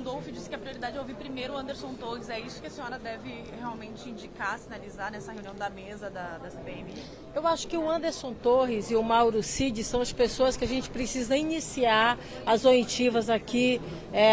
Randolph disse que a prioridade é ouvir primeiro o Anderson Torres. É isso que a senhora deve realmente indicar, sinalizar nessa reunião da mesa da CPMI? Eu acho que o Anderson Torres e o Mauro Cid são as pessoas que a gente precisa iniciar as oitivas aqui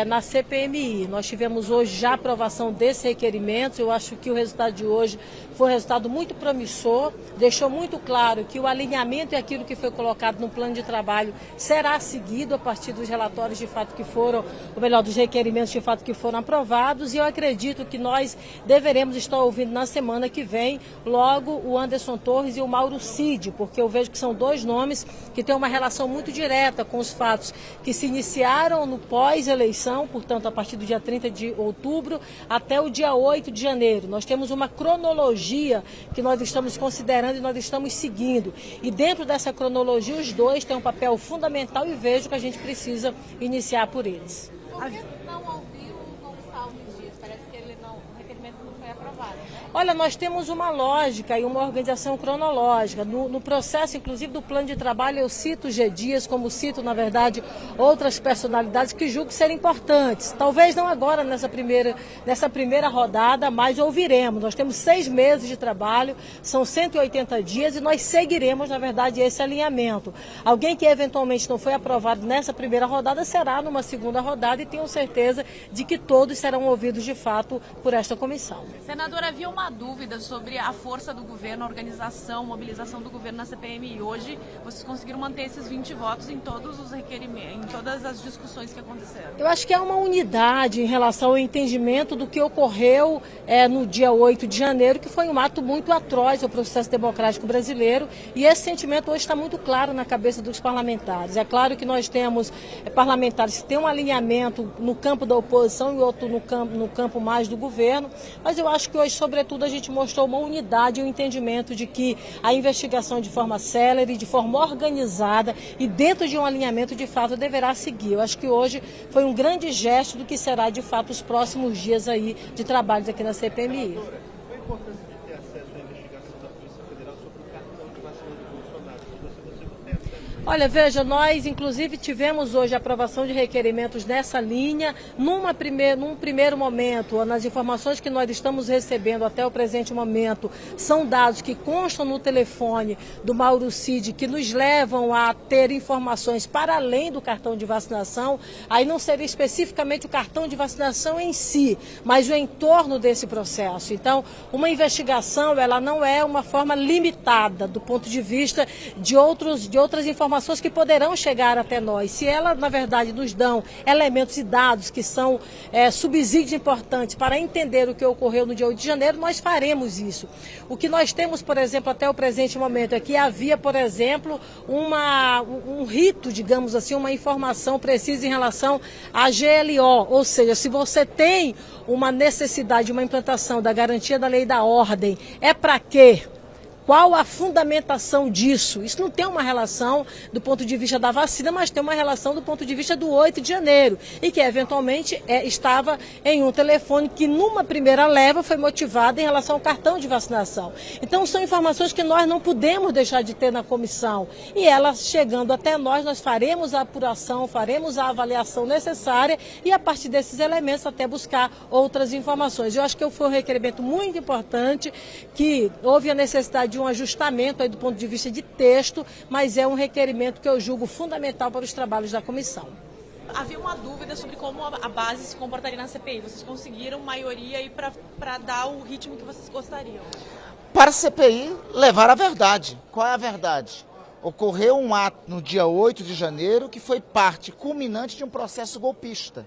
na CPMI. Nós tivemos hoje já a aprovação desses requerimentos. Eu acho que o resultado de hoje foi um resultado muito promissor, deixou muito claro que o alinhamento e aquilo que foi colocado no plano de trabalho será seguido a partir dos relatórios de fato que foram, ou melhor, dos requerimentos de fato que foram aprovados, e eu acredito que nós deveremos estar ouvindo na semana que vem logo o Anderson Torres e o Mauro Cid, porque eu vejo que são dois nomes que têm uma relação muito direta com os fatos que se iniciaram no pós-eleição, portanto a partir do dia 30 de outubro até o dia 8 de janeiro. Nós temos uma cronologia que nós estamos considerando e nós estamos seguindo. E dentro dessa cronologia, os dois têm um papel fundamental e vejo que a gente precisa iniciar por eles. Por que não ouviu o Gonçalves Dias? Parece que o requerimento não foi aprovado, né? Olha, nós temos uma lógica e uma organização cronológica. No processo, inclusive, do plano de trabalho, eu cito G. Dias, como cito, na verdade, outras personalidades que julgo serem importantes. Talvez não agora, nessa primeira rodada, mas ouviremos. Nós temos 6 meses de trabalho, são 180 dias e nós seguiremos, na verdade, esse alinhamento. Alguém que eventualmente não foi aprovado nessa primeira rodada será numa segunda rodada e tenho certeza de que todos serão ouvidos, de fato, por esta comissão. Senadora, havia uma dúvida sobre a força do governo, a organização, mobilização do governo na CPMI. Hoje, vocês conseguiram manter esses 20 votos em todos os requerimentos, em todas as discussões que aconteceram. Eu acho que há uma unidade em relação ao entendimento do que ocorreu no dia 8 de janeiro, que foi um ato muito atroz ao processo democrático brasileiro, e esse sentimento hoje está muito claro na cabeça dos parlamentares. É claro que nós temos parlamentares que têm um alinhamento no campo da oposição e outro no campo mais do governo, mas eu acho que hoje, sobretudo, a gente mostrou uma unidade e um entendimento de que a investigação de forma célere, de forma organizada e dentro de um alinhamento de fato deverá seguir. Eu acho que hoje foi um grande gesto do que será de fato os próximos dias aí de trabalhos aqui na CPMI. Qual a importância de ter acesso à investigação da Polícia Federal sobre o cartão de vacina do Bolsonaro? Você não tem acesso? Olha, veja, nós inclusive tivemos hoje a aprovação de requerimentos nessa linha. Num primeiro momento, nas informações que nós estamos recebendo até o presente momento, são dados que constam no telefone do Mauro Cid, que nos levam a ter informações para além do cartão de vacinação. Aí não seria especificamente o cartão de vacinação em si, mas o entorno desse processo. Então, uma investigação, ela não é uma forma limitada do ponto de vista de outras informações que poderão chegar até nós. Se ela, na verdade, nos dão elementos e dados que são subsídios importantes para entender o que ocorreu no dia 8 de janeiro, nós faremos isso. O que nós temos, por exemplo, até o presente momento é que havia, por exemplo, um rito, digamos assim, uma informação precisa em relação à GLO, ou seja, se você tem uma necessidade, uma implantação da garantia da lei e da ordem, é para quê? Qual a fundamentação disso? Isso não tem uma relação do ponto de vista da vacina, mas tem uma relação do ponto de vista do 8 de janeiro. E que, eventualmente, estava em um telefone que, numa primeira leva, foi motivada em relação ao cartão de vacinação. Então, são informações que nós não podemos deixar de ter na comissão. E elas, chegando até nós faremos a apuração, faremos a avaliação necessária e, a partir desses elementos, até buscar outras informações. Eu acho que foi um requerimento muito importante, que houve a necessidade de um ajustamento aí do ponto de vista de texto, mas é um requerimento que eu julgo fundamental para os trabalhos da comissão. Havia uma dúvida sobre como a base se comportaria na CPI. Vocês conseguiram maioria aí para dar o ritmo que vocês gostariam? Para a CPI levar a verdade. Qual é a verdade? Ocorreu um ato no dia 8 de janeiro que foi parte culminante de um processo golpista,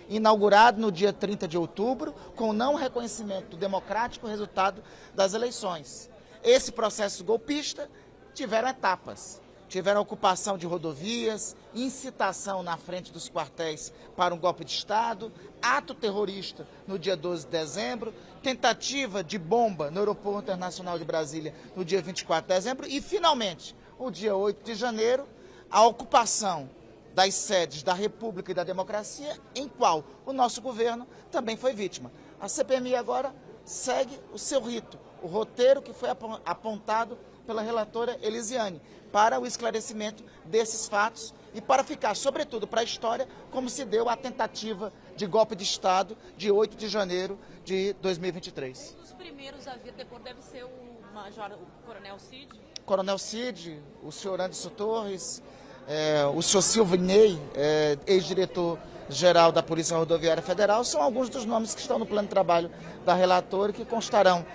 inaugurado no dia 30 de outubro, com o não reconhecimento do democrático resultado das eleições. Esse processo golpista tiveram etapas. Tiveram ocupação de rodovias, incitação na frente dos quartéis para um golpe de Estado, ato terrorista no dia 12 de dezembro, tentativa de bomba no Aeroporto Internacional de Brasília no dia 24 de dezembro e, finalmente, o dia 8 de janeiro, a ocupação das sedes da República e da Democracia, em qual o nosso governo também foi vítima. A CPMI agora segue o seu rito, o roteiro que foi apontado pela relatora Elisiane, para o esclarecimento desses fatos e para ficar, sobretudo, para a história, como se deu a tentativa de golpe de Estado de 8 de janeiro de 2023. Um dos primeiros a vir depor deve ser o Coronel Cid. Coronel Cid, o senhor Anderson Torres, o senhor Silvinei, ex-diretor-geral da Polícia Rodoviária Federal, são alguns dos nomes que estão no plano de trabalho da relatora e que constarão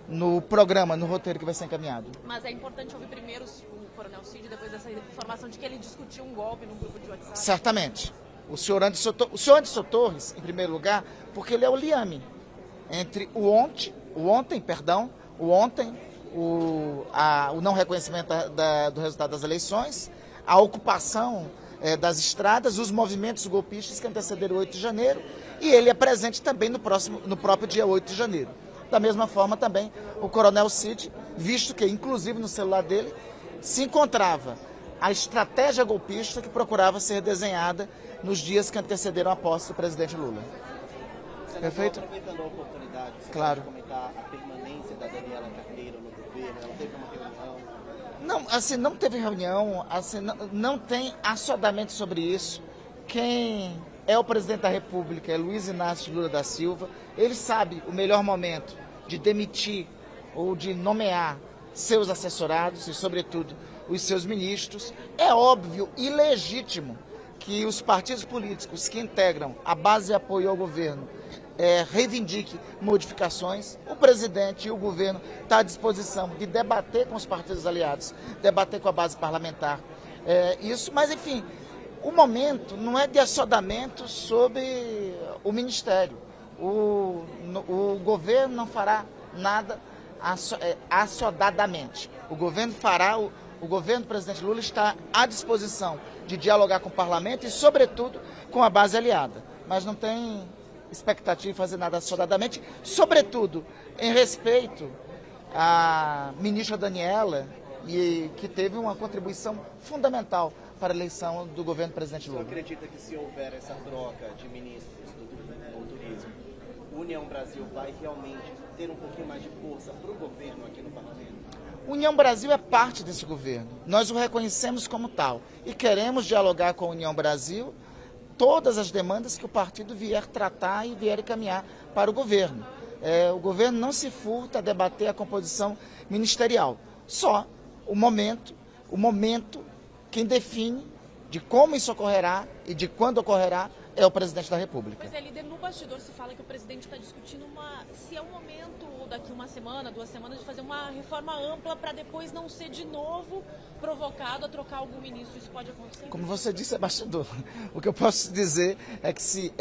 no programa, no roteiro que vai ser encaminhado. Mas é importante ouvir primeiro o Coronel Cid, depois dessa informação de que ele discutiu um golpe no grupo de WhatsApp. Certamente. O senhor Anderson Torres, em primeiro lugar, porque ele é o liame entre o não reconhecimento do resultado das eleições, a ocupação das estradas, os movimentos golpistas que antecederam o 8 de janeiro, e ele é presente também no próprio dia 8 de janeiro. Da mesma forma também o Coronel Cid, visto que inclusive no celular dele se encontrava a estratégia golpista que procurava ser desenhada nos dias que antecederam a posse do presidente Lula. Perfeito? Aproveitando a oportunidade, você claro. pode comentar a permanência da Daniela Carneiro no governo? Ela teve uma reunião? Não, assim, não teve reunião, assim, não tem assodamento sobre isso. Quem é o presidente da República é Luiz Inácio Lula da Silva. Ele sabe o melhor momento de demitir ou de nomear seus assessorados e, sobretudo, os seus ministros. É óbvio e legítimo que os partidos políticos que integram a base de apoio ao governo reivindique modificações. O presidente e o governo estão à disposição de debater com os partidos aliados, debater com a base parlamentar isso, mas enfim, o momento não é de assodamento sobre o ministério. O governo não fará nada assodadamente. O governo do presidente Lula está à disposição de dialogar com o parlamento e, sobretudo, com a base aliada. Mas não tem expectativa de fazer nada assodadamente, sobretudo em respeito à ministra Daniela, que teve uma contribuição fundamental para a eleição do governo do presidente Lula. Você acredita que se houver essa troca de ministros no turismo, União Brasil vai realmente ter um pouquinho mais de força para o governo aqui no parlamento? União Brasil é parte desse governo. Nós o reconhecemos como tal e queremos dialogar com a União Brasil todas as demandas que o partido vier tratar e vier encaminhar para o governo. O governo não se furta a debater a composição ministerial. Só o momento, quem define de como isso ocorrerá e de quando ocorrerá é o presidente da República. Mas, líder, no bastidor se fala que o presidente está discutindo se é o momento, daqui uma semana, 2 semanas, de fazer uma reforma ampla para depois não ser de novo provocado a trocar algum ministro. Isso pode acontecer? Como você disse, é bastidor. O que eu posso dizer é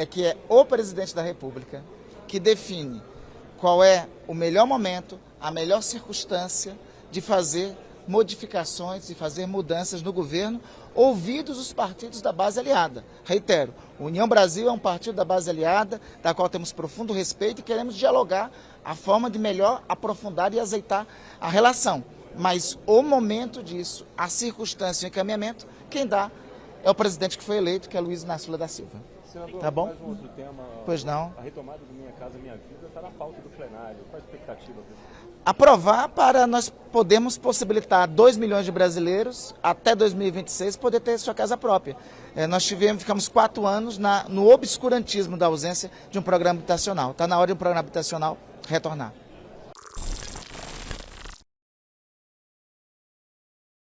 que é o presidente da República que define qual é o melhor momento, a melhor circunstância de fazer modificações e fazer mudanças no governo, ouvidos os partidos da base aliada. Reitero, União Brasil é um partido da base aliada, da qual temos profundo respeito e queremos dialogar a forma de melhor aprofundar e azeitar a relação. Mas o momento disso, a circunstância e o encaminhamento, quem dá é o presidente que foi eleito, que é Luiz Inácio Lula da Silva. Senador, tá bom? mais um outro tema. Pois não. A retomada do Minha Casa Minha Vida está na pauta do plenário. Qual a expectativa, presidente? Aprovar para nós podermos possibilitar 2 milhões de brasileiros, até 2026, poder ter sua casa própria. Nós ficamos 4 anos no obscurantismo da ausência de um programa habitacional. Está na hora de um programa habitacional retornar.